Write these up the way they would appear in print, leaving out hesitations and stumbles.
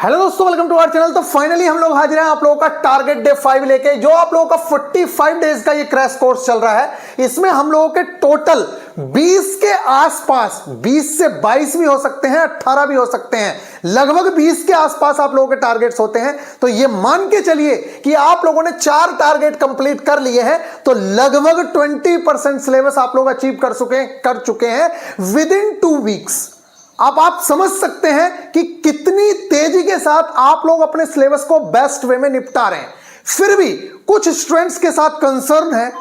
Hello दोस्तों, welcome to our channel. तो finally हम लोग हाजिर हैं आप लोगों का टारगेट डे 5 लेके, जो आप लोगों का 45 डेज का ये क्रैश कोर्स चल रहा है। इसमें हम लोगों के टोटल 20 के आसपास, 20 से 22 भी हो सकते हैं, 18 भी हो सकते हैं, लगभग 20 के आसपास आप लोगों के टारगेट्स होते हैं। तो ये मान के चलिए कि आप लोगों ने 4 टारगेट कंप्लीट कर लिए हैं, तो लगभग 20% सिलेबस आप लोग अचीव कर चुके हैं विद इन 2 वीक्स। अब आप समझ सकते हैं कि कितनी तेजी के साथ आप लोग अपने सिलेबस को बेस्ट वे में निपटा रहे हैं। फिर भी कुछ स्टूडेंट्स के साथ कंसर्न है।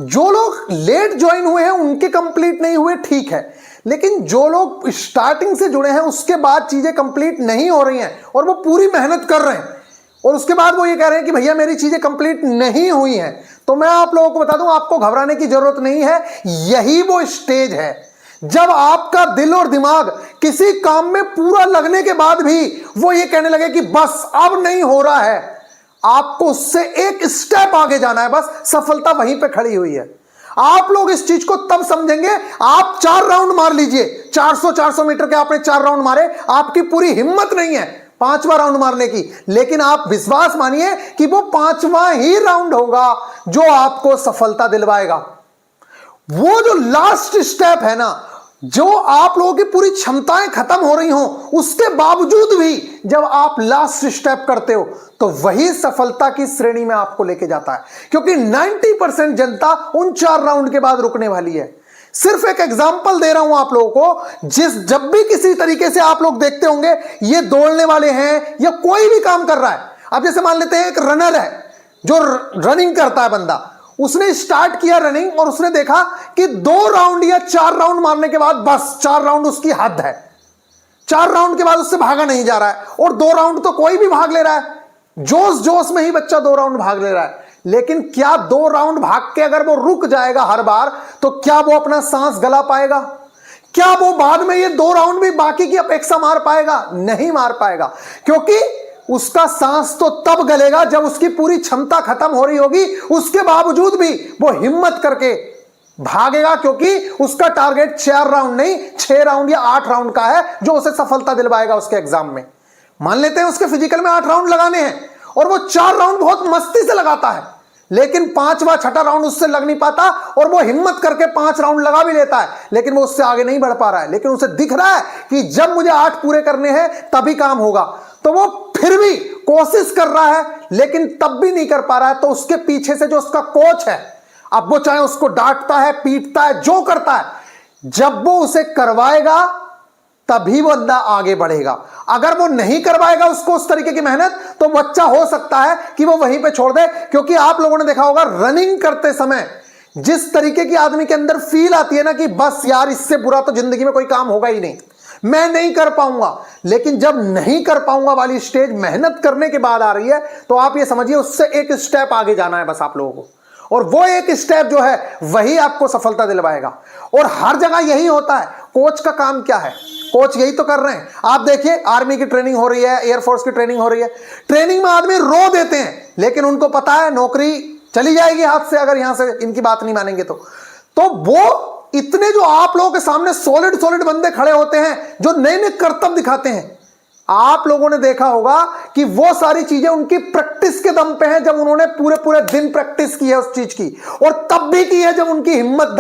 जो लोग लेट ज्वाइन हुए हैं उनके कंप्लीट नहीं हुए, ठीक है, लेकिन जो लोग स्टार्टिंग से जुड़े हैं उसके बाद चीजें कंप्लीट नहीं हो रही हैं और वो पूरी मेहनत कर रहे हैं और उसके बाद वो ये कह रहे हैं कि भैया मेरी चीजें कंप्लीट नहीं हुई हैं, तो मैं आप लोगों को बता दूं, आपको घबराने की जरूरत नहीं है। यही वो स्टेज है जब आपका दिल और दिमाग किसी काम में पूरा लगने के बाद भी वो ये कहने लगे कि बस अब नहीं हो रहा है। आपको उससे एक स्टेप आगे जाना है, बस सफलता वहीं पे खड़ी हुई है। आप लोग इस चीज को तब समझेंगे, आप 4 राउंड मार लीजिए, 400 मीटर के आपने 4 राउंड मारे, आपकी पूरी हिम्मत नहीं है 5वां राउंड मारने की, लेकिन आप विश्वास मानिए कि वो 5वां ही राउंड होगा जो आपको सफलता दिलवाएगा। वो जो लास्ट स्टेप है ना, जो आप लोगों की पूरी क्षमताएं खत्म हो रही हो उसके बावजूद भी जब आप लास्ट स्टेप करते हो, तो वही सफलता की श्रेणी में आपको लेके जाता है, क्योंकि 90% जनता उन 4 राउंड के बाद रुकने वाली है। सिर्फ एक एग्जांपल दे रहा हूं आप लोगों को, जब भी किसी तरीके से आप लोग देखते होंगे ये दौड़ने वाले हैं या कोई भी काम कर रहा है। अब जैसे मान लेते हैं एक रनर है जो रनिंग करता है, बंदा उसने स्टार्ट किया रनिंग और उसने देखा कि 2 राउंड या 4 राउंड मारने के बाद बस 4 राउंड उसकी हद है, 4 राउंड के बाद उससे भागा नहीं जा रहा है, और 2 राउंड तो कोई भी भाग ले रहा है, जोश जोश में ही बच्चा 2 राउंड भाग ले रहा है। लेकिन क्या 2 राउंड भाग के अगर वो रुक जाएगा हर बार, तो क्या वो अपना सांस गला पाएगा? क्या वो बाद में ये 2 राउंड भी बाकी की अपेक्षा मार पाएगा? नहीं मार पाएगा, क्योंकि उसका सांस तो तब गलेगा जब उसकी पूरी क्षमता खत्म हो रही होगी, उसके बावजूद भी वो हिम्मत करके भागेगा, क्योंकि उसका टारगेट 4 राउंड नहीं 6 राउंड या 8 राउंड का है, जो उसे सफलता दिलवाएगा उसके एग्जाम में। मान लेते हैं उसके फिजिकल में 8 राउंड लगाने हैं और वो 4 राउंड बहुत मस्ती से लगाता है, लेकिन 5वां 6ठा राउंड उससे लग नहीं पाता और वो हिम्मत करके 5 राउंड लगा भी लेता है, लेकिन वो उससे आगे नहीं बढ़ पा रहा है। लेकिन उसे दिख रहा है कि जब मुझे 8 पूरे करने हैं तभी काम होगा, तो वो फिर भी कोशिश कर रहा है, लेकिन तब भी नहीं कर पा रहा है। तो उसके पीछे से जो उसका कोच है, अब वो चाहे उसको डांटता है, पीटता है, जो करता है, जब वो उसे करवाएगा तभी वो बंदा आगे बढ़ेगा। अगर वो नहीं करवाएगा उसको उस तरीके की मेहनत, तो बच्चा हो सकता है कि वो वहीं पे छोड़ दे। क्योंकि आप लोगों ने देखा होगा रनिंग करते समय जिस तरीके की आदमी के अंदर फील आती है ना कि बस यार इससे बुरा तो जिंदगी में कोई काम होगा ही नहीं, मैं नहीं कर पाऊंगा। लेकिन जब नहीं कर पाऊंगा वाली स्टेज मेहनत करने के बाद आ रही है, तो आप ये समझिए उससे एक स्टेप आगे जाना है बस आप लोगों को, और वो एक स्टेप जो है वही आपको सफलता दिलवाएगा। और हर जगह यही होता है। कोच का काम क्या है? कोच यही तो कर रहे हैं। आप देखिए आर्मी की ट्रेनिंग हो रही है, एयरफोर्स की ट्रेनिंग हो रही है, ट्रेनिंग में आदमी रो देते हैं, लेकिन उनको पता है नौकरी चली जाएगी हाथ से अगर यहां से इनकी बात नहीं मानेंगे तो वो इतने जो आप लोगों के सामने सॉलिड बंदे खड़े होते हैं जो नए नए करतब दिखाते हैं। आप लोगों ने देखा होगा कि वो सारी चीजें उनकी प्रैक्टिस के दम पे हैं, जब उन्होंने पूरे दिन प्रैक्टिस की है उस चीज की, और तब भी की है जब उनकी हिम्मत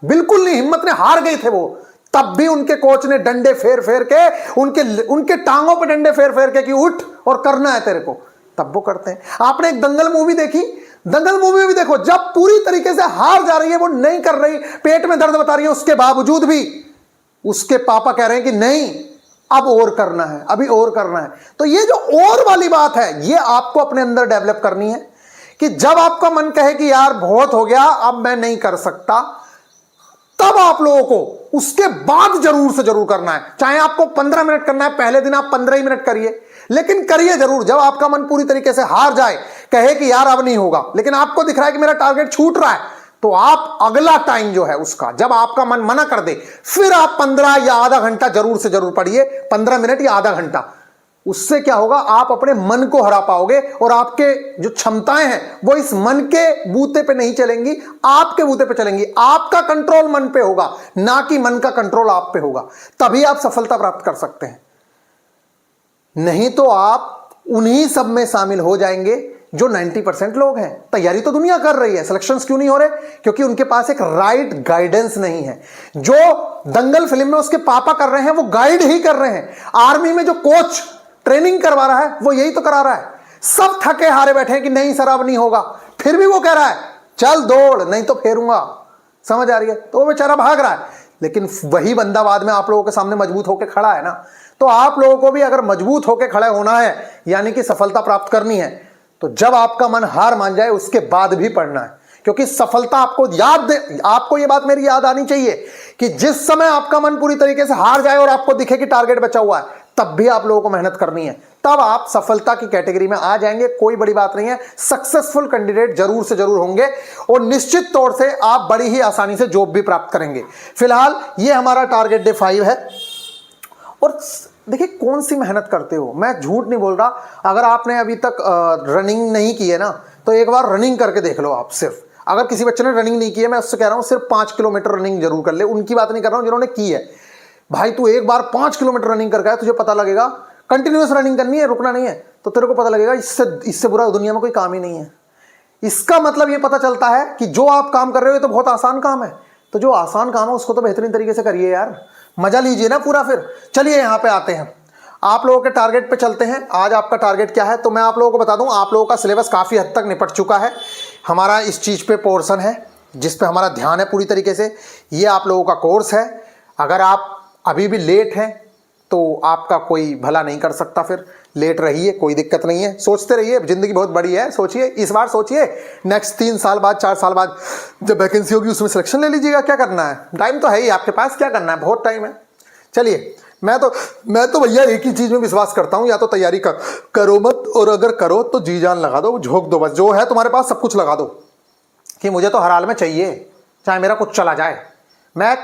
बिल्कुल नहीं, हिम्मत ने हार गए थे वो, तब भी उनके कोच ने डंडे फेर फेर के उनके टांगों पे डंडे फेर फेर के कि उठ और करना है तेरे को, तब वो करते हैं। आपने एक दंगल मूवी देखी? दंगल मूवी में भी देखो, जब पूरी तरीके से हार जा रही है, वो नहीं कर रही, पेट में दर्द बता रही है, उसके बावजूद भी उसके पापा कह रहे हैं कि नहीं अब और करना है, अभी और करना है। तो ये जो और वाली बात है, ये आपको अपने अंदर डेवलप करनी है कि जब आपका मन कहे कि यार बहुत हो गया अब मैं नहीं कर सकता, तब आप लोगों को उसके बाद जरूर से जरूर करना है। चाहे आपको 15 मिनट करना है, पहले दिन आप 15 ही मिनट करिए, लेकिन करिए जरूर। जब आपका मन पूरी तरीके से हार जाए, कहे कि यार अब नहीं होगा, लेकिन आपको दिख रहा है कि मेरा टारगेट छूट रहा है, तो आप अगला टाइम जो है उसका, जब आपका मन मना कर दे, फिर आप 15 या आधा घंटा जरूर से जरूर पढ़िए, 15 मिनट या आधा घंटा। उससे क्या होगा, आप अपने मन को हरा पाओगे और आपके जो क्षमताएं हैं वो इस मन के बूते पे नहीं चलेंगी, आपके बूते पे चलेंगी। आपका कंट्रोल मन पे होगा, ना कि मन का कंट्रोल आप पे होगा। तभी आप सफलता प्राप्त कर सकते हैं। नहीं तो आप उन्हीं सब में शामिल हो जाएंगे जो 90% लोग हैं। तैयारी तो दुनिया कर रही है, सिलेक्शंस क्यों नहीं हो रहे? क्योंकि उनके पास एक राइट गाइडेंस नहीं है। जो दंगल फिल्म में उसके पापा कर रहे हैं वो गाइड ही कर रहे हैं। आर्मी में जो कोच ट्रेनिंग करवा रहा है वो यही तो करा रहा है। सब थके हारे बैठे हैं कि नहीं सर अब नहीं होगा, फिर भी वो कह रहा है चल दौड़ नहीं तो फेरूंगा। समझ आ रही है? तो वो बेचारा भाग रहा है, लेकिन वही बंदा बाद में आप लोगों के सामने मजबूत होकर खड़ा है ना। तो आप लोगों को भी अगर मजबूत होकर खड़े होना है, यानी कि सफलता प्राप्त करनी है, तो जब आपका मन हार मान जाए उसके बाद भी पढ़ना है। क्योंकि सफलता आपको ये बात मेरी याद आनी चाहिए कि जिस समय आपका मन पूरी तरीके से हार जाए और आपको दिखे कि टारगेट बचा हुआ है, तब भी आप लोगों को मेहनत करनी है, तब आप सफलता की कैटेगरी में आ जाएंगे। कोई बड़ी बात नहीं है, सक्सेसफुल कैंडिडेट जरूर से जरूर होंगे और निश्चित तौर से आप बड़ी ही आसानी से जॉब भी प्राप्त करेंगे। फिलहाल ये हमारा टारगेट डे 5 है। और देखिए कौन सी मेहनत करते हो, मैं झूठ नहीं बोल रहा। अगर आपने अभी तक रनिंग नहीं की है ना, तो एक बार रनिंग करके देख लो। आप सिर्फ, अगर किसी बच्चे ने रनिंग नहीं की है, मैं उससे कह रहा हूं सिर्फ 5 किलोमीटर रनिंग जरूर कर ले। उनकी बात नहीं कर रहा हूं जिन्होंने की है। भाई तू एक बार 5 किलोमीटर रनिंग करके आया, तुझे पता लगेगा, कंटिन्यूअस रनिंग करनी है, रुकना नहीं है, तो तेरे को पता लगेगा इससे बुरा दुनिया में कोई काम ही नहीं है। इसका मतलब ये पता चलता है कि जो आप काम कर रहे हो तो बहुत आसान काम है। तो जो आसान काम है उसको तो बेहतरीन तरीके से करिए यार, मजा लीजिए ना पूरा। फिर चलिए यहां पे आते हैं, आप लोगों के टारगेट पे चलते हैं। आज आपका टारगेट क्या है तो मैं आप लोगों को बता दूं। आप लोगों का सिलेबस काफ़ी हद तक निपट चुका है। हमारा इस चीज़ पे पोर्शन है जिस पे हमारा ध्यान है पूरी तरीके से। ये आप लोगों का कोर्स है। अगर आप अभी भी लेट हैं तो आपका कोई भला नहीं कर सकता। फिर लेट रहिए, कोई दिक्कत नहीं है, सोचते रहिए, ज़िंदगी बहुत बड़ी है। सोचिए, इस बार सोचिए, नेक्स्ट 3 साल बाद 4 साल बाद जब वैकेंसी होगी उसमें सिलेक्शन ले लीजिएगा। क्या करना है, टाइम तो है ही आपके पास, क्या करना है, बहुत टाइम है। चलिए, मैं तो भैया एक ही चीज़ में विश्वास करता हूँ, या तो तैयारी करो मत, और अगर करो तो जी जान लगा दो, झोंक दो, बस जो है तुम्हारे पास सब कुछ लगा दो कि मुझे तो हर हाल में चाहिए, चाहे मेरा कुछ चला जाए, मैं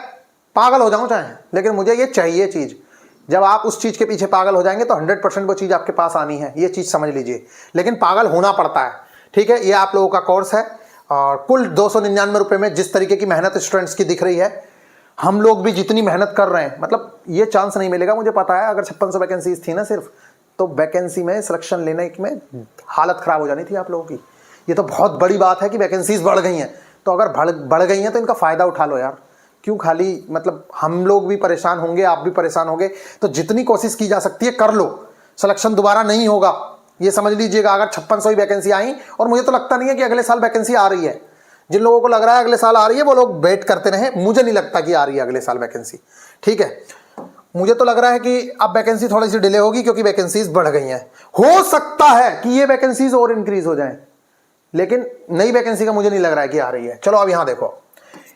पागल हो जाऊँ चाहे, लेकिन मुझे ये चाहिए चीज़। जब आप उस चीज़ के पीछे पागल हो जाएंगे तो 100% वो चीज़ आपके पास आनी है, ये चीज़ समझ लीजिए। लेकिन पागल होना पड़ता है, ठीक है। ये आप लोगों का कोर्स है और कुल 299 रुपये में जिस तरीके की मेहनत स्टूडेंट्स की दिख रही है, हम लोग भी जितनी मेहनत कर रहे हैं, मतलब ये चांस नहीं मिलेगा, मुझे पता है। अगर 5600 वैकेंसीज थी ना सिर्फ, तो वैकेंसी में सिलेक्शन लेने में हालत ख़राब हो जानी थी आप लोगों की। ये तो बहुत बड़ी बात है कि वैकेंसीज बढ़ गई हैं, तो अगर बढ़ गई हैं तो इनका फ़ायदा उठा लो यार। क्यों खाली, मतलब हम लोग भी परेशान होंगे, आप भी परेशान होंगे, तो जितनी कोशिश की जा सकती है कर लो। सिलेक्शन दोबारा नहीं होगा, ये समझ लीजिएगा। अगर 5600 ही वैकेंसी आई, और मुझे तो लगता नहीं है कि अगले साल वैकेंसी आ रही है। जिन लोगों को लग रहा है अगले साल आ रही है वो लोग वेट करते रहे, मुझे नहीं लगता कि आ रही है अगले साल वैकेंसी, ठीक है। मुझे तो लग रहा है कि अब वैकेंसी थोड़ी सी डिले होगी क्योंकि वैकेंसीज बढ़ गई हैं। हो सकता है कि ये वैकेंसीज और इंक्रीज हो जाएं, लेकिन नई वैकेंसी का मुझे नहीं लग रहा है कि आ रही है। चलो अब यहां देखो,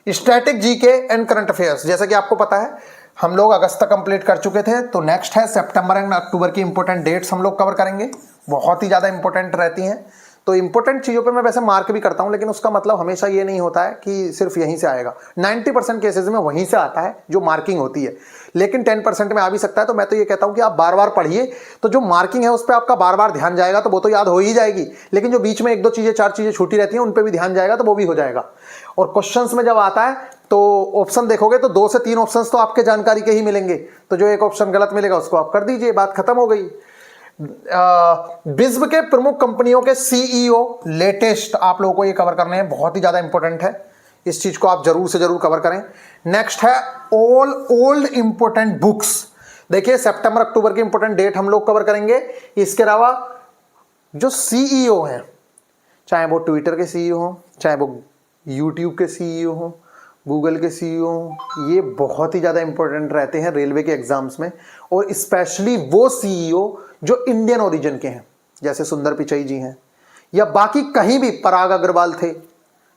static GK and current affairs. जैसा कि आपको पता है हम लोग अगस्त तक कंप्लीट कर चुके थे, तो नेक्स्ट है सितंबर एंड अक्टूबर की इंपॉर्टेंट डेट्स हम लोग कवर करेंगे। बहुत ही ज़्यादा इंपॉर्टेंट रहती हैं, तो इंपॉर्टेंट चीज़ों पे मैं वैसे मार्क भी करता हूं, लेकिन उसका मतलब हमेशा ये नहीं होता है कि सिर्फ यहीं से आएगा। 90% केसेस में वहीं से आता है जो मार्किंग होती है, लेकिन 10% में आ भी सकता है। तो मैं तो ये कहता हूं कि आप बार बार पढ़िए, तो जो मार्किंग है उस पर आपका बार बार ध्यान जाएगा, तो वो तो याद हो ही जाएगी। लेकिन जो बीच में 1-2 चीज़ें 4 चीज़ें छूटी रहती हैं उन पर भी ध्यान जाएगा, तो वो भी हो जाएगा। और क्वेश्चंस में जब आता है तो ऑप्शन देखोगे तो 2 से 3 ऑप्शंस तो आपके जानकारी के ही मिलेंगे, तो जो एक ऑप्शन गलत मिलेगा उसको आप कर दीजिए, बात खत्म हो गई। विश्व के प्रमुख कंपनियों के सीईओ लेटेस्ट आप लोगों को ये कवर करने हैं, बहुत ही ज्यादा इंपॉर्टेंट है, इस चीज को आप जरूर से जरूर कवर करें। नेक्स्ट है ऑल ओल्ड इंपॉर्टेंट बुक्स। देखिए सितंबर अक्टूबर की इंपॉर्टेंट डेट हम लोग कवर करेंगे। इसके अलावा जो सीईओ हैं, चाहे वो ट्विटर के सीईओ हो, चाहे वो यूट्यूब के सीईओ हो, गूगल के सीईओ, ये बहुत ही ज़्यादा इंपॉर्टेंट रहते हैं रेलवे के एग्जाम्स में। और स्पेशली वो सीईओ जो इंडियन ओरिजिन के हैं, जैसे सुंदर पिचाई जी हैं, या बाकी कहीं भी पराग अग्रवाल थे,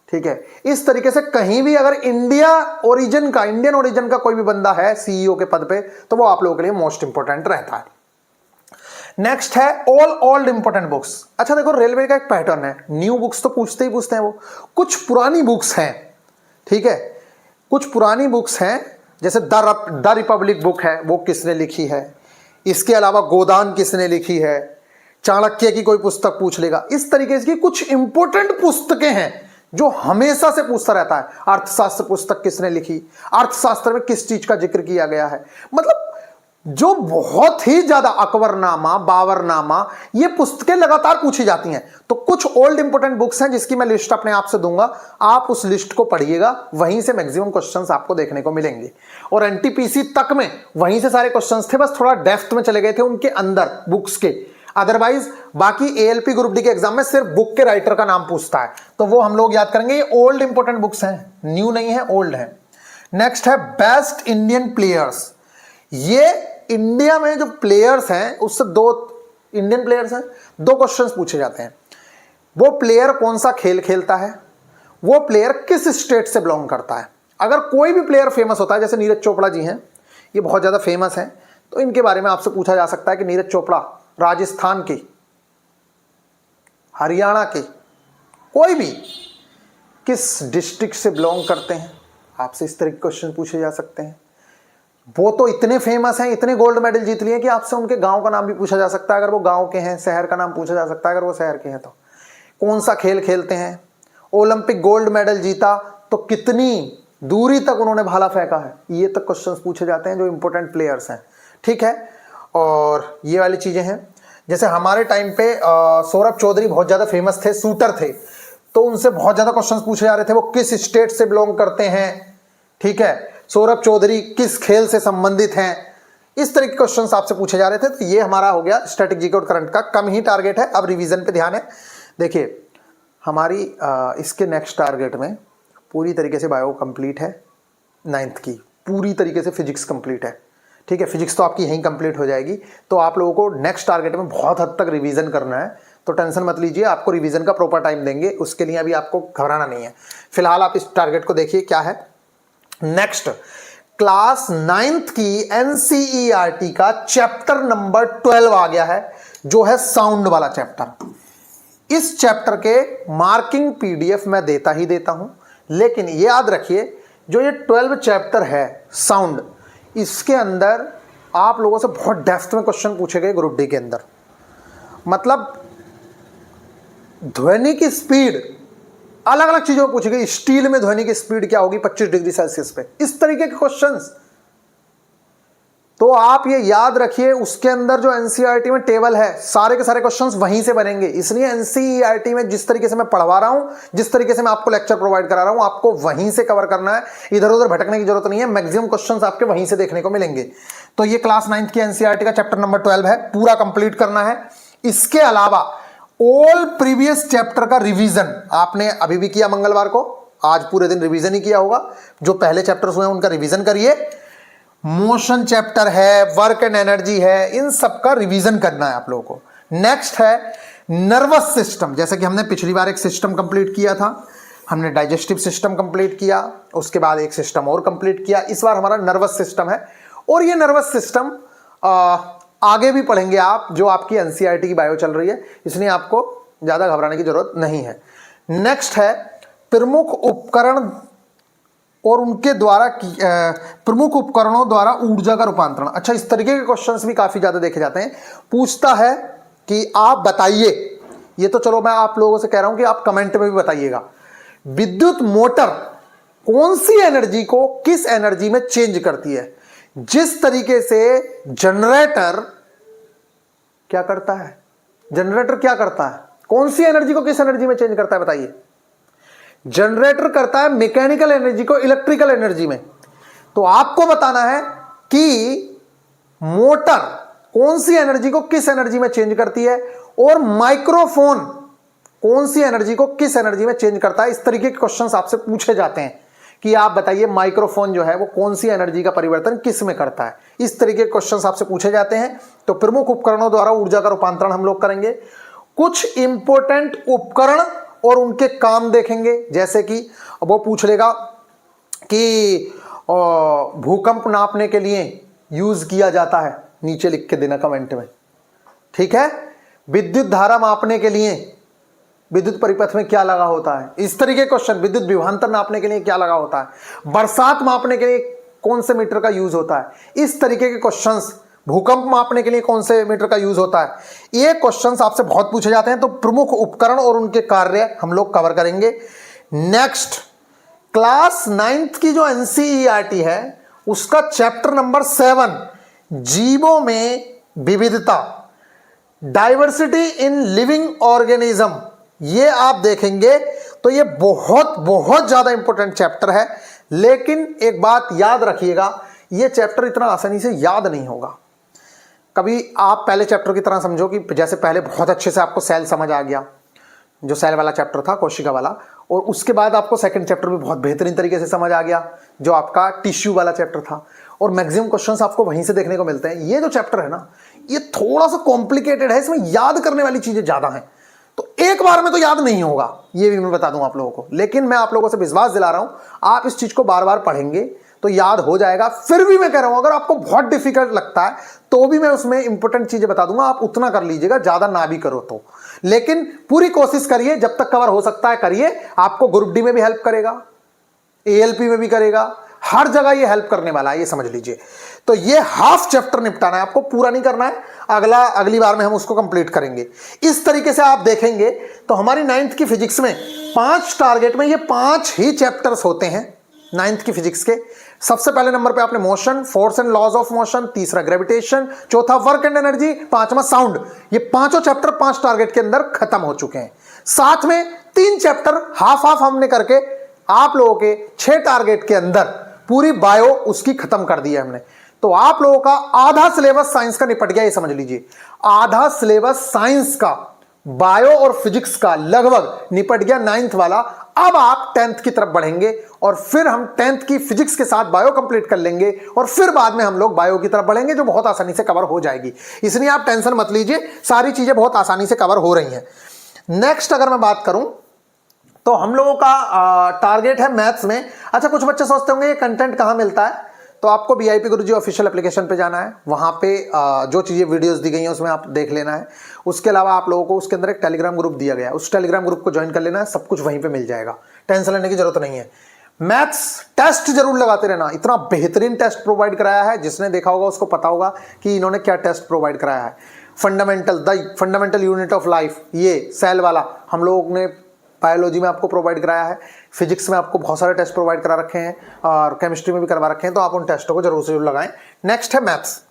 ठीक है। इस तरीके से कहीं भी अगर इंडियन ओरिजिन का कोई भी बंदा है सीईओ के पद पे, तो वो आप लोगों के लिए मोस्ट इंपॉर्टेंट रहता है। नेक्स्ट है ऑल ओल्ड इंपॉर्टेंट बुक्स। अच्छा देखो, रेलवे का एक पैटर्न है, न्यू बुक्स तो पूछते ही पूछते हैं, वो कुछ पुरानी बुक्स हैं, ठीक है। कुछ पुरानी बुक्स हैं, जैसे द रिपब्लिक बुक है, वो किसने लिखी है। इसके अलावा गोदान किसने लिखी है, चाणक्य की कोई पुस्तक पूछ लेगा। इस तरीके की कुछ इंपॉर्टेंट पुस्तकें हैं जो हमेशा से पूछता रहता है। अर्थशास्त्र पुस्तक किसने लिखी, अर्थशास्त्र में किस चीज का जिक्र किया गया है, मतलब जो बहुत ही ज्यादा अकबरनामा, बाबरनामा, ये पुस्तकें लगातार पूछी जाती हैं। तो कुछ ओल्ड इंपोर्टेंट बुक्स हैं जिसकी मैं लिस्ट अपने आप से दूंगा, आप उस लिस्ट को पढ़िएगा, वहीं से मैक्सिमम क्वेश्चंस आपको देखने को मिलेंगे। और एनटीपीसी तक में वहीं से सारे क्वेश्चंस थे, बस थोड़ा डेप्थ में चले गए थे उनके अंदर बुक्स के। अदरवाइज बाकी एएलपी ग्रुप डी के एग्जाम में सिर्फ बुक के राइटर का नाम पूछता है, तो वो हम लोग याद करेंगे। ये ओल्ड इंपोर्टेंट बुक्स हैं, न्यू नहीं है, ओल्ड है। नेक्स्ट है बेस्ट इंडियन प्लेयर्स। ये इंडिया में जो प्लेयर्स हैं उससे दो इंडियन प्लेयर्स हैं, दो क्वेश्चंस पूछे जाते हैं। वो प्लेयर कौन सा खेल खेलता है, वो प्लेयर किस स्टेट से बिलोंग करता है। अगर कोई भी प्लेयर फेमस होता है, जैसे नीरज चोपड़ा जी हैं, ये बहुत ज़्यादा फेमस हैं, तो इनके बारे में आपसे पूछा जा सकता है कि नीरज चोपड़ा राजस्थान के, हरियाणा के, कोई भी किस डिस्ट्रिक्ट से बिलोंग करते हैं, आपसे इस तरह के क्वेश्चन पूछे जा सकते हैं। वो तो इतने फेमस हैं, इतने गोल्ड मेडल जीत लिए कि आपसे उनके गांव का नाम भी पूछा जा सकता है, अगर वो गांव के हैं। शहर का नाम पूछा जा सकता है अगर वो शहर के हैं। तो कौन सा खेल खेलते हैं, ओलंपिक गोल्ड मेडल जीता तो कितनी दूरी तक उन्होंने भाला फेंका है, ये तक क्वेश्चंस पूछे जाते हैं जो इंपॉर्टेंट प्लेयर्स हैं। ठीक है, और ये वाली चीजें हैं। जैसे हमारे टाइम पे सौरभ चौधरी बहुत ज्यादा फेमस थे, शूटर थे, तो उनसे बहुत ज्यादा क्वेश्चंस पूछे जा रहे थे, वो किस स्टेट से बिलोंग करते हैं। ठीक है, सौरभ चौधरी किस खेल से संबंधित हैं, इस तरह के क्वेश्चंस आपसे पूछे जा रहे थे। तो ये हमारा हो गया स्टैटिक जीके और करंट का, कम ही टारगेट है, अब रिवीजन पे ध्यान है। देखिए हमारी इसके नेक्स्ट टारगेट में पूरी तरीके से बायो कंप्लीट है, 9th की पूरी तरीके से फिजिक्स कंप्लीट है। ठीक है, फिजिक्स तो आपकी यहीं कंप्लीट हो जाएगी, तो आप लोगों को नेक्स्ट टारगेट में बहुत हद तक रिवीजन करना है, तो टेंशन मत लीजिए, आपको रिवीजन का प्रॉपर टाइम देंगे, उसके लिए अभी आपको घबराना नहीं है। फिलहाल आप इस टारगेट को देखिए क्या है। नेक्स्ट क्लास 9th की एनसीईआरटी का चैप्टर नंबर 12 आ गया है, जो है साउंड वाला चैप्टर। इस चैप्टर के मार्किंग पीडीएफ मैं देता ही देता हूं, लेकिन ये याद रखिए जो ये 12 चैप्टर है साउंड, इसके अंदर आप लोगों से बहुत डेप्थ में क्वेश्चन पूछे गए ग्रुप डी के अंदर। मतलब ध्वनि की स्पीड अलग अलग चीजों में पूछी गई, स्टील में ध्वनि की स्पीड क्या होगी 25 डिग्री सेल्सियस पे, इस तरीके के क्वेश्चंस। तो आप ये याद रखिए, उसके अंदर जो एनसीईआरटी में टेबल है, सारे के सारे क्वेश्चंस वहीं से बनेंगे। इसलिए एनसीईआरटी में जिस तरीके से मैं पढ़वा रहा हूं, जिस तरीके से मैं आपको लेक्चर प्रोवाइड करा रहा हूं, आपको वहीं से कवर करना है, इधर उधर भटकने की जरूरत नहीं है। मैक्सिमम क्वेश्चंस आपके वहीं से देखने को मिलेंगे। तो ये क्लास 9th की एनसीईआरटी का चैप्टर नंबर 12 है, पूरा कंप्लीट करना है। इसके अलावा ऑल प्रीवियस चैप्टर का रिवीजन आपने अभी भी किया, मंगलवार को, आज पूरे दिन रिवीजन ही किया होगा। जो पहले चैप्टर्स हुए हैं उनका रिवीजन करिए। मोशन चैप्टर है, वर्क एंड एनर्जी है, इन सब का रिवीजन करना है आप लोगों को। नेक्स्ट है नर्वस सिस्टम। जैसे कि हमने पिछली बार एक सिस्टम कंप्लीट किया था, हमने डाइजेस्टिव सिस्टम कंप्लीट किया, उसके बाद एक सिस्टम और कंप्लीट किया। इस बार हमारा नर्वस सिस्टम है, और ये नर्वस सिस्टम आगे भी पढ़ेंगे आप, जो आपकी एनसीईआरटी की बायो चल रही है, इसलिए आपको ज्यादा घबराने की जरूरत नहीं है। नेक्स्ट है प्रमुख उपकरण और उनके द्वारा प्रमुख उपकरणों द्वारा ऊर्जा का रूपांतरण। अच्छा, इस तरीके के क्वेश्चंस भी काफी ज्यादा देखे जाते हैं। पूछता है कि आप बताइए, ये तो चलो मैं आप लोगों से कह रहा हूं कि आप कमेंट में भी बताइएगा, विद्युत मोटर कौन सी एनर्जी को किस एनर्जी में चेंज करती है। जिस तरीके से जनरेटर क्या करता है, जनरेटर क्या करता है, कौन सी एनर्जी को किस एनर्जी में चेंज करता है बताइए। जनरेटर करता है मैकेनिकल एनर्जी को इलेक्ट्रिकल एनर्जी में। तो आपको बताना है कि मोटर कौन सी एनर्जी को किस एनर्जी में चेंज करती है, और माइक्रोफोन कौन सी एनर्जी को किस एनर्जी में चेंज करता है। इस तरीके के क्वेश्चंस आपसे पूछे जाते हैं कि आप बताइए माइक्रोफोन जो है वो कौन सी एनर्जी का परिवर्तन किस में करता है। इस तरीके के क्वेश्चंस आपसे पूछे जाते हैं। तो प्रमुख उपकरणों द्वारा ऊर्जा का रूपांतरण हम लोग करेंगे। कुछ इंपॉर्टेंट उपकरण और उनके काम देखेंगे, जैसे कि वो पूछ लेगा कि भूकंप नापने के लिए यूज किया जाता है, नीचे लिख के देना कमेंट में। ठीक है, विद्युत धारा मापने के लिए विद्युत परिपथ में क्या लगा होता है, इस तरीके के क्वेश्चन। विद्युत विभवांतर नापने के लिए क्या लगा होता है, बरसात मापने के लिए कौन से मीटर का यूज होता है, इस तरीके के क्वेश्चंस। भूकंप मापने के लिए कौन से मीटर का यूज होता है, ये क्वेश्चंस आपसे बहुत पूछे जाते हैं। तो प्रमुख उपकरण और उनके कार्य हम लोग कवर करेंगे। नेक्स्ट क्लास 9th की जो एनसीईआरटी है उसका चैप्टर नंबर 7 जीवों में विविधता, डाइवर्सिटी इन लिविंग ऑर्गेनिज्म, ये आप देखेंगे तो ये बहुत बहुत ज्यादा इंपॉर्टेंट चैप्टर है। लेकिन एक बात याद रखिएगा, ये चैप्टर इतना आसानी से याद नहीं होगा। कभी आप पहले चैप्टर की तरह समझो कि जैसे पहले बहुत अच्छे से आपको सेल समझ आ गया, जो सेल वाला चैप्टर था, कोशिका वाला, और उसके बाद आपको सेकंड चैप्टर भी बहुत बेहतरीन तरीके से समझ आ गया, जो आपका टिश्यू वाला चैप्टर था, और मैक्सिमम क्वेश्चंस आपको वहीं से देखने को मिलते हैं। ये जो चैप्टर है ना, ये थोड़ा सा कॉम्प्लिकेटेड है, इसमें याद करने वाली चीजें ज्यादा हैं, तो एक बार में तो याद नहीं होगा, ये भी मैं बता दूं आप लोगों को। लेकिन मैं आप लोगों से विश्वास दिला रहा हूं, आप इस चीज को बार बार पढ़ेंगे तो याद हो जाएगा। फिर भी मैं कह रहा हूं, अगर आपको बहुत डिफिकल्ट लगता है तो भी मैं उसमें इंपॉर्टेंट चीजें बता दूंगा, आप उतना कर लीजिएगा, ज्यादा ना भी करो तो। लेकिन पूरी कोशिश करिए, जब तक कवर हो सकता है करिए। आपको ग्रुप डी में भी हेल्प करेगा, ALP में भी करेगा, हर जगह ये हेल्प करने वाला है, ये समझ लीजिए। तो ये हाफ चैप्टर निपटाना है आपको, पूरा नहीं करना है। अगली बार में हम उसको कंप्लीट करेंगे। इस तरीके से आप देखेंगे तो हमारी 9th की फिजिक्स में 5 टारगेट में ये 5 ही चैप्टर्स होते हैं 9th की फिजिक्स के। सबसे पहले नंबर पे आपने motion, force and laws of motion, तीसरा ग्रेविटेशन, चौथा वर्क एंड एनर्जी, पांचवा साउंड। ये पांचों चैप्टर 5 टारगेट के अंदर खत्म हो चुके हैं। साथ में 3 चैप्टर हाफ हाफ हमने करके आप लोगों के 6 टारगेट के अंदर पूरी बायो उसकी खत्म कर दी है हमने। तो आप लोगों का आधा सिलेबस साइंस का निपट गया, ये समझ लीजिए। आधा सिलेबस साइंस का, बायो और फिजिक्स का लगभग निपट गया 9th वाला। अब आप 10th की तरफ बढ़ेंगे और फिर हम 10th की फिजिक्स के साथ बायो कंप्लीट कर लेंगे और फिर बाद में हम लोग बायो की तरफ बढ़ेंगे, जो बहुत आसानी से कवर हो जाएगी। इसलिए आप टेंशन मत लीजिए, सारी चीजें बहुत आसानी से कवर हो रही हैं। नेक्स्ट अगर मैं बात करूं तो हम लोगों का टारगेट है मैथ्स में। अच्छा, कुछ बच्चे सोचते होंगे ये कंटेंट कहां मिलता है, तो आपको VIP गुरुजी ऑफिशियल एप्लीकेशन पे जाना है। वहां पे जो चीजें वीडियोस दी गई हैं उसमें आप देख लेना है। उसके अलावा आप लोगों को उसके अंदर एक टेलीग्राम ग्रुप दिया गया है, उस टेलीग्राम ग्रुप को ज्वाइन कर लेना है, सब कुछ वहीं पे मिल जाएगा, टेंशन लेने की जरूरत नहीं है। मैथ्स टेस्ट जरूर लगाते रहना, इतना बेहतरीन टेस्ट प्रोवाइड कराया है, जिसने देखा होगा उसको पता होगा कि इन्होंने क्या टेस्ट प्रोवाइड कराया है। फंडामेंटल यूनिट ऑफ लाइफ, ये सेल वाला हम लोगों ने बायोलॉजी में आपको प्रोवाइड कराया है, फिजिक्स में आपको बहुत सारे टेस्ट प्रोवाइड करा रखे हैं और केमिस्ट्री में भी करवा रखे हैं, तो आप उन टेस्टों को जरूर से जरूर लगाएं। नेक्स्ट है मैथ्स।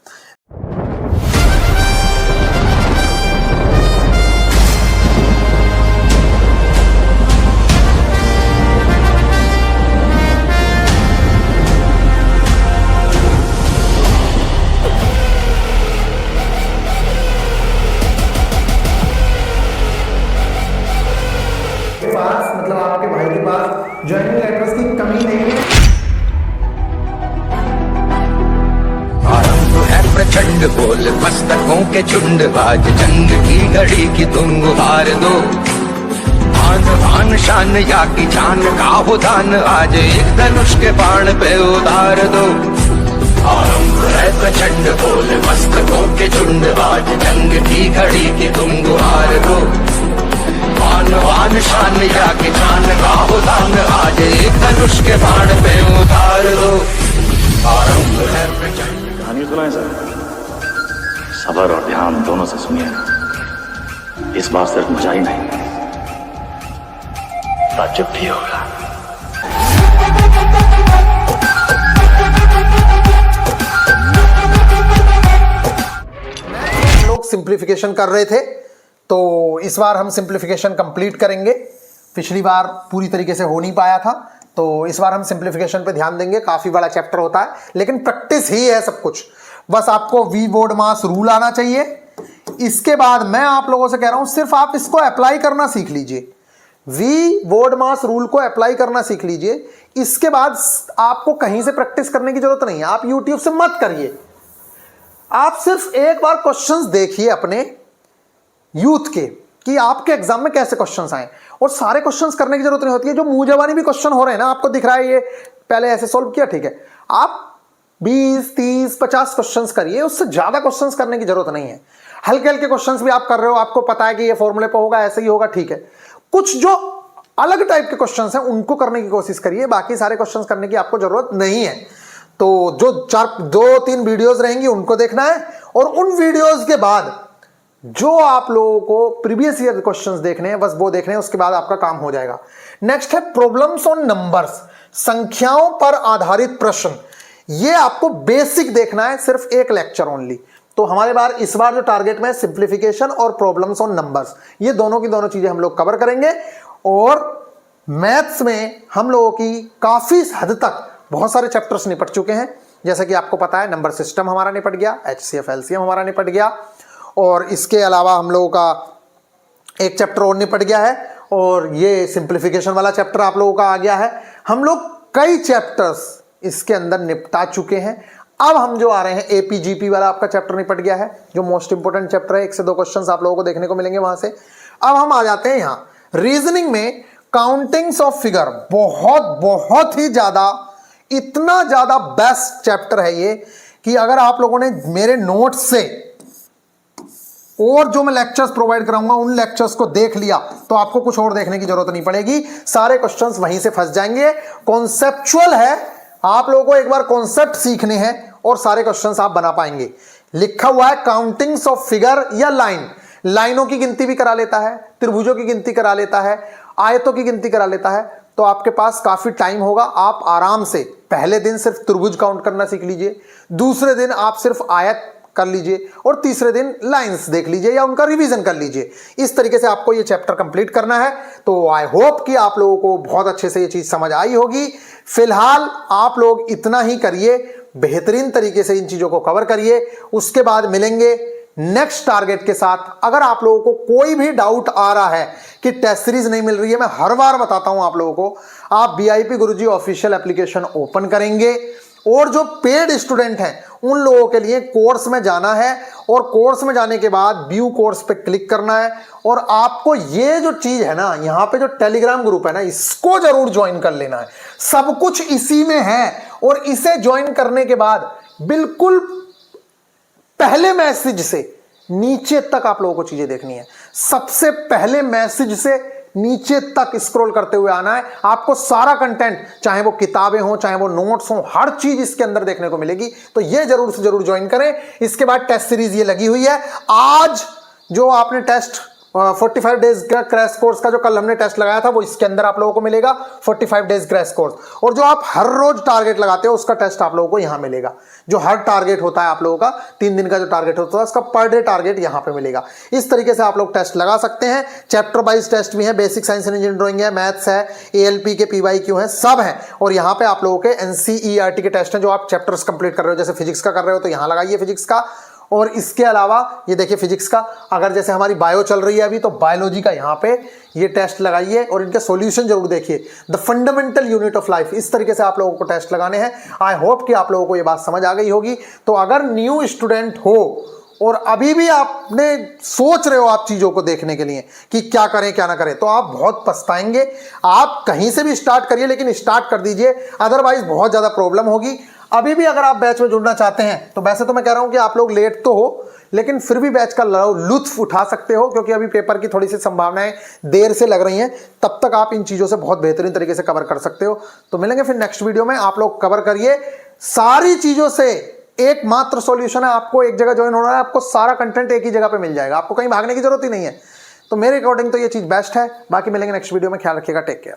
मतलब आपके भाई के पास ज्वाइनिंग लेटर्स की कमी नहीं है। प्रचंड बोल मस्तकों के झुंड, आज जंग की घड़ी की तुम गुहार दो। आन बान शान या की जान का हो दान, आज एक धनुष के बाण पे उतार दो। आरंभ है प्रचंड बोल मस्तकों के झुंड, आज जंग की घड़ी की तुम गुहार दो। आन शान या की जान का हो दान, आज एक धनुष के बाण पे उतार दो। आरंभ है प्रचंड। कहानी सुनाए सर, सबर और ध्यान दोनों से सुनिए। इस बार सिर्फ मजा ही नहीं, ताज्जुब भी होगा। लोग सिंप्लीफिकेशन कर रहे थे, तो इस बार हम सिंप्लीफिकेशन कंप्लीट करेंगे। पिछली बार पूरी तरीके से हो नहीं पाया था, तो इस बार हम सिंप्लीफिकेशन पे ध्यान देंगे। काफी बड़ा चैप्टर होता है, लेकिन प्रैक्टिस ही है सब कुछ। बस आपको वी बोर्ड मास रूल आना चाहिए। इसके बाद मैं आप लोगों से कह रहा हूं, सिर्फ आप इसको अप्लाई करना सीख लीजिए। वी बोर्ड मास रूल को अप्लाई करना सीख लीजिए। इसके बाद आपको कहीं से प्रैक्टिस करने की जरूरत नहीं है, आप यूट्यूब से मत करिए। आप सिर्फ एक बार क्वेश्चंस देखिए अपने यूथ के, कि आपके एग्जाम में कैसे क्वेश्चंस आए, और सारे क्वेश्चंस करने की जरूरत नहीं होती है। जो मुंह जबानी भी क्वेश्चन हो रहे हैं ना, आपको दिख रहा है ये पहले ऐसे सॉल्व किया, ठीक है, आप 20, 30, 50 क्वेश्चंस करिए, उससे ज्यादा क्वेश्चंस करने की जरूरत नहीं है। हल्के हल्के क्वेश्चंस भी आप कर रहे हो, आपको पता है कि ये फॉर्मूले पे होगा, ऐसे ही होगा, ठीक है। कुछ जो अलग टाइप के क्वेश्चंस हैं उनको करने की कोशिश करिए, बाकी सारे क्वेश्चंस करने की आपको जरूरत नहीं है। तो जो 2-3 वीडियोस रहेंगी उनको देखना है, और उन वीडियोस के बाद जो आप लोगों को प्रीवियस ईयर क्वेश्चंस देखने हैं, बस वो देखने हैं, उसके बाद आपका काम हो जाएगा। नेक्स्ट है प्रॉब्लम्स ऑन नंबर्स, संख्याओं पर आधारित प्रश्न। ये आपको बेसिक देखना है, सिर्फ एक लेक्चर ओनली। तो हमारे इस बार जो टारगेट में सिंप्लीफिकेशन और प्रॉब्लम्स ऑन नंबर्स, ये दोनों की दोनों चीजें हम लोग कवर करेंगे। और मैथ्स में हम लोगों की काफी हद तक बहुत सारे चैप्टर्स निपट चुके हैं। जैसे कि आपको पता है नंबर सिस्टम हमारा निपट गया, HCF LCM हमारा निपट गया, और इसके अलावा हम लोगों का एक चैप्टर और निपट गया है, और ये सिंप्लीफिकेशन वाला चैप्टर आप लोगों का आ गया है। हम लोग कई चैप्टर्स इसके अंदर निपटा चुके हैं। अब हम जो आ रहे हैं APGP वाला आपका चैप्टर निपट गया है, जो मोस्ट इंपोर्टेंट चैप्टर है। 1 से 2 क्वेश्चंस आप लोगों को देखने को मिलेंगे वहां से। अब हम आ जाते हैं यहाँ रीजनिंग में, काउंटिंग्स ऑफ फिगर। बहुत ही ज्यादा, इतना ज्यादा बेस्ट चैप्टर है ये कि अगर आप लोगों ने मेरे नोट्स से और जो मैं लेक्चर्स प्रोवाइड कराऊंगा उन लेक्चर्स को देख लिया तो आपको कुछ और देखने की जरूरत नहीं पड़ेगी, सारे क्वेश्चंस वहीं से फंस जाएंगे। कॉन्सेप्चुअल है, आप लोगों को एक बार कॉन्सेप्ट सीखने हैं और सारे क्वेश्चंस आप बना पाएंगे। लिखा हुआ है काउंटिंग्स ऑफ फिगर या लाइन, लाइनों की गिनती भी करा लेता है, त्रिभुजों की गिनती करा लेता है, आयतों की गिनती करा लेता है। तो आपके पास काफी टाइम होगा, आप आराम से पहले दिन सिर्फ त्रिभुज काउंट करना सीख लीजिए, दूसरे दिन आप सिर्फ आयत कर लीजिए, और तीसरे दिन लाइंस देख लीजिए या उनका रिवीजन कर लीजिए। इस तरीके से आपको ये चैप्टर कंप्लीट करना है। तो आई होप कि आप लोगों को बहुत अच्छे से ये चीज समझ आई होगी। फिलहाल आप लोग इतना ही करिए, बेहतरीन तरीके से इन चीजों को कवर करिए। उसके बाद मिलेंगे नेक्स्ट टारगेट के साथ। अगर आप लोगों को कोई भी डाउट आ रहा है कि टेस्ट सीरीज नहीं मिल रही है, मैं हर बार बताता हूं आप लोगों को, आप VIP गुरुजी ऑफिशियल एप्लीकेशन ओपन करेंगे, और जो पेड स्टूडेंट हैं उन लोगों के लिए कोर्स में जाना है, और कोर्स में जाने के बाद व्यू कोर्स पे क्लिक करना है। और आपको ये जो चीज है ना, यहां पे जो टेलीग्राम ग्रुप है ना, इसको जरूर ज्वाइन कर लेना है। सब कुछ इसी में है, और इसे ज्वाइन करने के बाद बिल्कुल पहले मैसेज से नीचे तक आप लोगों को चीजें देखनी है। सबसे पहले मैसेज से नीचे तक स्क्रॉल करते हुए आना है। आपको सारा कंटेंट, चाहे वो किताबें हो, चाहे वो नोट्स हो, हर चीज इसके अंदर देखने को मिलेगी। तो ये जरूर से जरूर ज्वाइन करें। इसके बाद टेस्ट सीरीज ये लगी हुई है। आज जो आपने टेस्ट 45 डेज का क्रैश कोर्स का जो कल हमने टेस्ट लगाया था, वो इसके अंदर आप लोगों को मिलेगा, 45 डेज क्रैश कोर्स। और जो आप हर रोज टारगेट लगाते हो उसका टेस्ट आप लोगों को यहां मिलेगा। जो हर टारगेट होता है आप लोगों का, 3 दिन का जो टारगेट होता है उसका पर डे टारगेट यहां पे मिलेगा। इस तरीके से आप लोग टेस्ट लगा सकते हैं। चैप्टर वाइज टेस्ट भी है, basic science and engineering drawing है, मैथ्स है, ALP के PYQ है, सब है। और यहाँ पे आप लोगों के NCERT के टेस्ट हैं, जो आप चैप्टर्स कंप्लीट कर रहे हो। जैसे फिजिक्स का कर रहे हो तो यहाँ लगाइए फिजिक्स का, और इसके अलावा ये देखिए फिजिक्स का। अगर जैसे हमारी बायो चल रही है अभी, तो बायोलॉजी का यहाँ पे ये टेस्ट लगाइए और इनके सॉल्यूशन जरूर देखिए। The fundamental unit of life, इस तरीके से आप लोगों को टेस्ट लगाने हैं। आई होप कि आप लोगों को ये बात समझ आ गई होगी। तो अगर न्यू स्टूडेंट हो और अभी भी आपने सोच रहे हो आप चीजों को देखने के लिए कि क्या करें क्या ना करें, तो आप बहुत पछताएंगे। आप कहीं से भी स्टार्ट करिए, लेकिन स्टार्ट कर दीजिए, अदरवाइज बहुत ज्यादा प्रॉब्लम होगी। अभी भी अगर आप बैच में जुड़ना चाहते हैं, तो वैसे तो मैं कह रहा हूं कि आप लोग लेट तो हो, लेकिन फिर भी बैच का लुत्फ उठा सकते हो, क्योंकि अभी पेपर की थोड़ी सी संभावनाएं देर से लग रही हैं। तब तक आप इन चीजों से बहुत बेहतरीन तरीके से कवर कर सकते हो। तो मिलेंगे फिर नेक्स्ट वीडियो में। आप लोग कवर करिए सारी चीजों से। एकमात्र सॉल्यूशन है, आपको एक जगह ज्वाइन होना है, आपको सारा कंटेंट एक ही जगह पे मिल जाएगा, आपको कहीं भागने की जरूरत ही नहीं है। तो मेरे अकॉर्डिंग तो ये चीज बेस्ट है। बाकी मिलेंगे नेक्स्ट वीडियो में, ख्याल रखिएगा, टेक केयर।